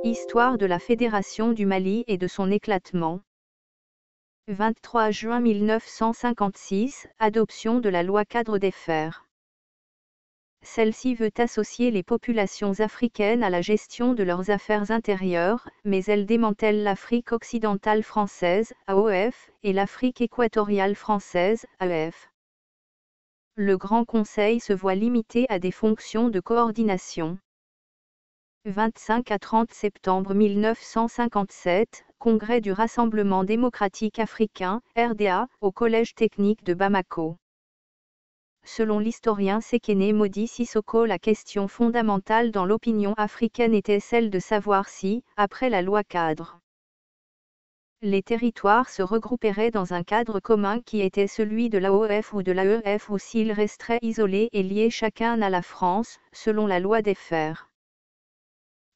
Histoire de la Fédération du Mali et de son éclatement. 23 juin 1956, adoption de la loi-cadre des Fers. Celle-ci veut associer les populations africaines à la gestion de leurs affaires intérieures, mais elle démantèle l'Afrique occidentale française, AOF, et l'Afrique équatoriale française, AEF. Le Grand Conseil se voit limité à des fonctions de coordination. 25 à 30 septembre 1957, Congrès du Rassemblement démocratique africain, RDA, au Collège technique de Bamako. Selon l'historien Sekene Modi Sissoko, la question fondamentale dans l'opinion africaine était celle de savoir si, après la loi-cadre, les territoires se regrouperaient dans un cadre commun qui était celui de l'AOF ou de l'AEF ou s'ils resteraient isolés et liés chacun à la France, selon la loi des Fers.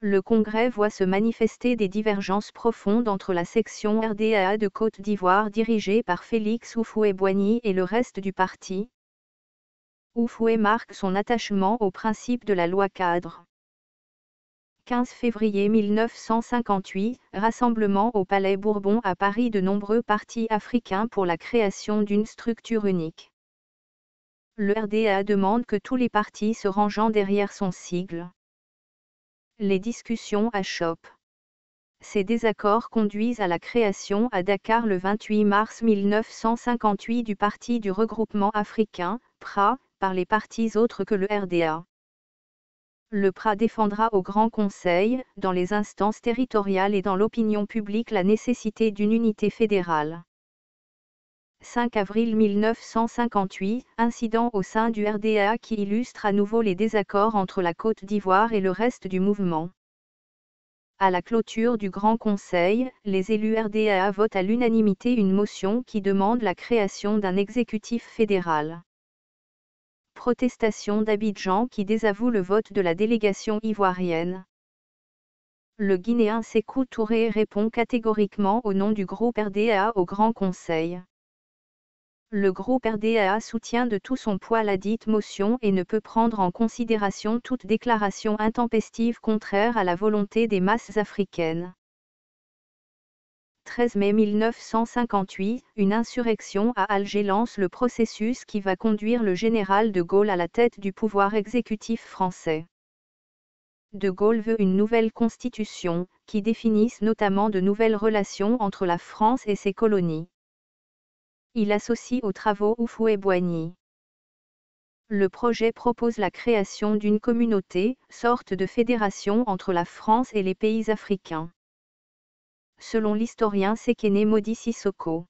Le Congrès voit se manifester des divergences profondes entre la section RDA de Côte d'Ivoire dirigée par Félix Houphouët-Boigny et le reste du parti. Houphouët marque son attachement au principe de la loi-cadre. 15 février 1958, rassemblement au Palais Bourbon à Paris de nombreux partis africains pour la création d'une structure unique. Le RDA demande que tous les partis se rangeant derrière son sigle. Les discussions achoppent. Ces désaccords conduisent à la création à Dakar le 28 mars 1958 du Parti du regroupement africain, PRA, par les partis autres que le RDA. Le PRA défendra au Grand Conseil, dans les instances territoriales et dans l'opinion publique la nécessité d'une unité fédérale. 5 avril 1958, incident au sein du RDA qui illustre à nouveau les désaccords entre la Côte d'Ivoire et le reste du mouvement. À la clôture du Grand Conseil, les élus RDA votent à l'unanimité une motion qui demande la création d'un exécutif fédéral. Protestation d'Abidjan qui désavoue le vote de la délégation ivoirienne. Le Guinéen Sékou Touré répond catégoriquement au nom du groupe RDA au Grand Conseil. Le groupe RDA soutient de tout son poids ladite motion et ne peut prendre en considération toute déclaration intempestive contraire à la volonté des masses africaines. 13 mai 1958, une insurrection à Alger lance le processus qui va conduire le général de Gaulle à la tête du pouvoir exécutif français. De Gaulle veut une nouvelle constitution, qui définisse notamment de nouvelles relations entre la France et ses colonies. Il associe aux travaux Houphouët-Boigny. Le projet propose la création d'une communauté, sorte de fédération entre la France et les pays africains. Selon l'historien Sekene Modi Sissoko,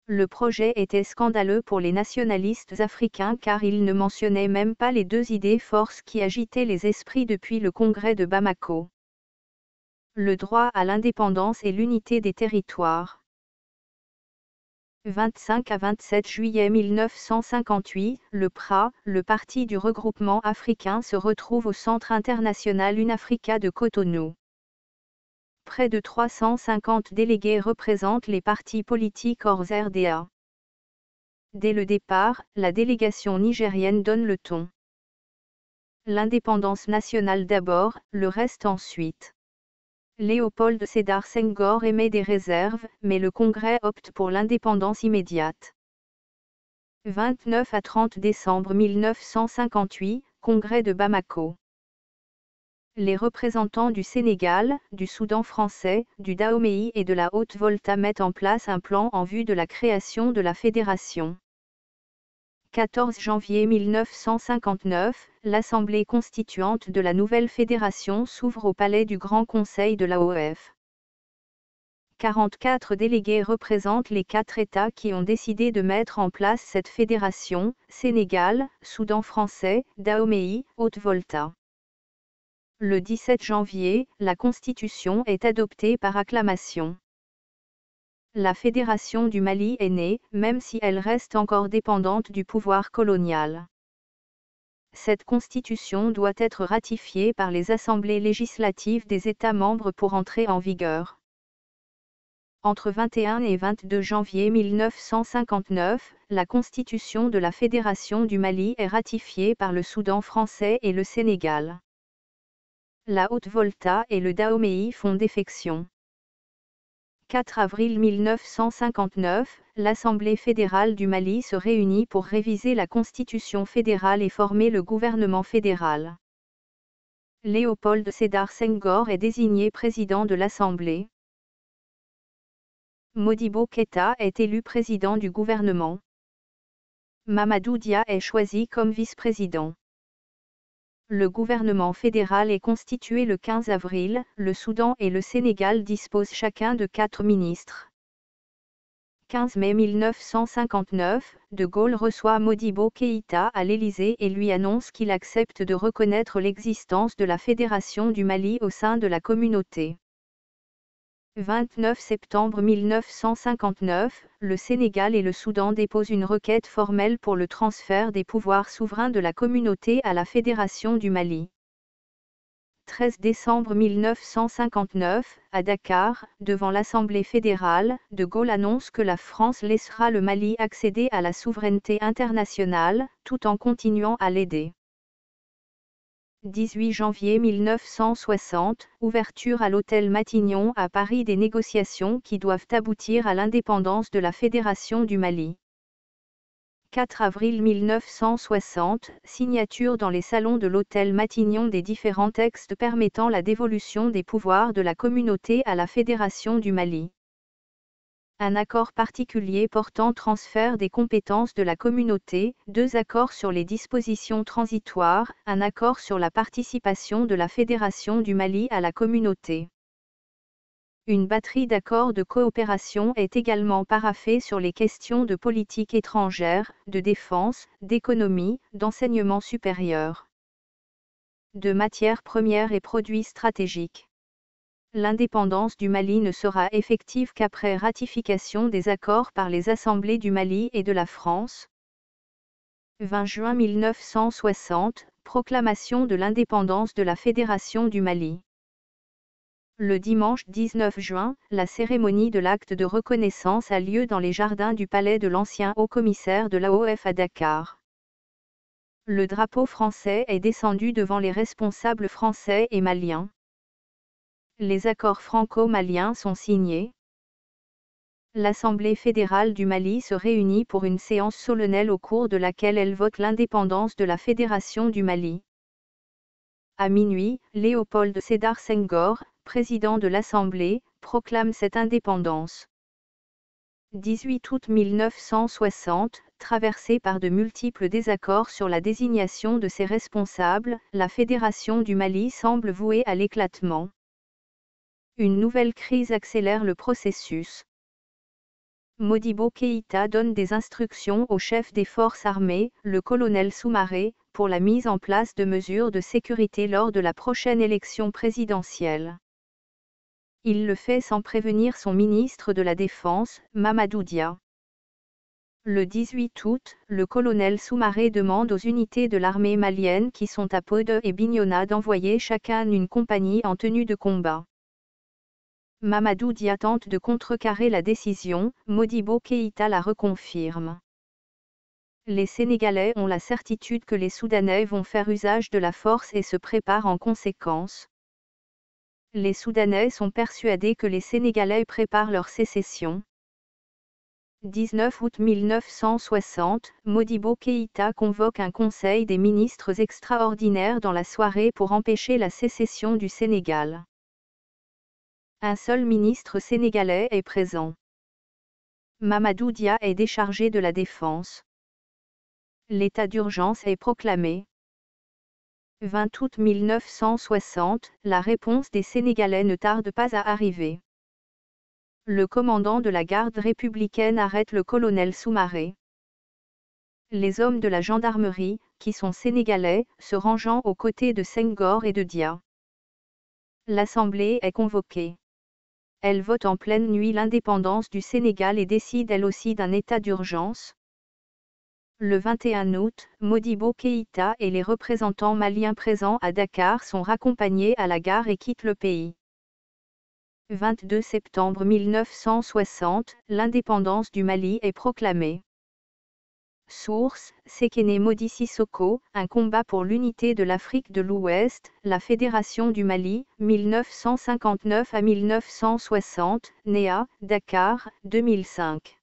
le projet était scandaleux pour les nationalistes africains car il ne mentionnait même pas les deux idées forces qui agitaient les esprits depuis le congrès de Bamako. Le droit à l'indépendance et l'unité des territoires. 25 à 27 juillet 1958, le PRA, le Parti du regroupement africain se retrouve au Centre international UNAFRICA de Cotonou. Près de 350 délégués représentent les partis politiques hors RDA. Dès le départ, la délégation nigérienne donne le ton. L'indépendance nationale d'abord, le reste ensuite. Léopold Sédar Senghor émet des réserves, mais le Congrès opte pour l'indépendance immédiate. 29 à 30 décembre 1958, Congrès de Bamako. Les représentants du Sénégal, du Soudan français, du Dahomey et de la Haute-Volta mettent en place un plan en vue de la création de la fédération. 14 janvier 1959, l'Assemblée constituante de la nouvelle fédération s'ouvre au palais du Grand Conseil de l'AOF. 44 délégués représentent les 4 États qui ont décidé de mettre en place cette fédération, Sénégal, Soudan français, Dahomey, Haute-Volta. Le 17 janvier, la Constitution est adoptée par acclamation. La Fédération du Mali est née, même si elle reste encore dépendante du pouvoir colonial. Cette constitution doit être ratifiée par les assemblées législatives des États membres pour entrer en vigueur. Entre 21 et 22 janvier 1959, la constitution de la Fédération du Mali est ratifiée par le Soudan français et le Sénégal. La Haute-Volta et le Dahomey font défection. 4 avril 1959, l'Assemblée fédérale du Mali se réunit pour réviser la Constitution fédérale et former le gouvernement fédéral. Léopold Sédar Senghor est désigné président de l'Assemblée. Modibo Keïta est élu président du gouvernement. Mamadou Dia est choisi comme vice-président. Le gouvernement fédéral est constitué le 15 avril, le Soudan et le Sénégal disposent chacun de 4 ministres. 15 mai 1959, De Gaulle reçoit Modibo Keïta à l'Élysée et lui annonce qu'il accepte de reconnaître l'existence de la Fédération du Mali au sein de la communauté. 29 septembre 1959, le Sénégal et le Soudan déposent une requête formelle pour le transfert des pouvoirs souverains de la communauté à la Fédération du Mali. 13 décembre 1959, à Dakar, devant l'Assemblée fédérale, De Gaulle annonce que la France laissera le Mali accéder à la souveraineté internationale, tout en continuant à l'aider. 18 janvier 1960, ouverture à l'hôtel Matignon à Paris des négociations qui doivent aboutir à l'indépendance de la Fédération du Mali. 4 avril 1960, signature dans les salons de l'hôtel Matignon des différents textes permettant la dévolution des pouvoirs de la communauté à la Fédération du Mali. Un accord particulier portant transfert des compétences de la communauté, 2 accords sur les dispositions transitoires, un accord sur la participation de la Fédération du Mali à la communauté. Une batterie d'accords de coopération est également paraphée sur les questions de politique étrangère, de défense, d'économie, d'enseignement supérieur, de matières premières et produits stratégiques. L'indépendance du Mali ne sera effective qu'après ratification des accords par les assemblées du Mali et de la France. 20 juin 1960, proclamation de l'indépendance de la Fédération du Mali. Le dimanche 19 juin, la cérémonie de l'acte de reconnaissance a lieu dans les jardins du palais de l'ancien haut-commissaire de l'AOF à Dakar. Le drapeau français est descendu devant les responsables français et maliens. Les accords franco-maliens sont signés. L'Assemblée fédérale du Mali se réunit pour une séance solennelle au cours de laquelle elle vote l'indépendance de la Fédération du Mali. À minuit, Léopold Sédar Senghor, président de l'Assemblée, proclame cette indépendance. 18 août 1960, traversée par de multiples désaccords sur la désignation de ses responsables, la Fédération du Mali semble vouée à l'éclatement. Une nouvelle crise accélère le processus. Modibo Keïta donne des instructions au chef des forces armées, le colonel Soumaré, pour la mise en place de mesures de sécurité lors de la prochaine élection présidentielle. Il le fait sans prévenir son ministre de la Défense, Mamadou Dia. Le 18 août, le colonel Soumaré demande aux unités de l'armée malienne qui sont à Podé et Bignona d'envoyer chacun une compagnie en tenue de combat. Mamadou Dia tente de contrecarrer la décision, Modibo Keïta la reconfirme. Les Sénégalais ont la certitude que les Soudanais vont faire usage de la force et se préparent en conséquence. Les Soudanais sont persuadés que les Sénégalais préparent leur sécession. 19 août 1960, Modibo Keïta convoque un conseil des ministres extraordinaire dans la soirée pour empêcher la sécession du Sénégal. Un seul ministre sénégalais est présent. Mamadou Dia est déchargé de la défense. L'état d'urgence est proclamé. 20 août 1960, la réponse des Sénégalais ne tarde pas à arriver. Le commandant de la garde républicaine arrête le colonel Soumaré. Les hommes de la gendarmerie, qui sont sénégalais, se rangeant aux côtés de Senghor et de Dia. L'Assemblée est convoquée. Elle vote en pleine nuit l'indépendance du Sénégal et décide elle aussi d'un état d'urgence. Le 21 août, Modibo Keïta et les représentants maliens présents à Dakar sont raccompagnés à la gare et quittent le pays. 22 septembre 1960, l'indépendance du Mali est proclamée. Source, Sekene Modi Sissoko, un combat pour l'unité de l'Afrique de l'Ouest, la Fédération du Mali, 1959 à 1960, Néa, Dakar, 2005.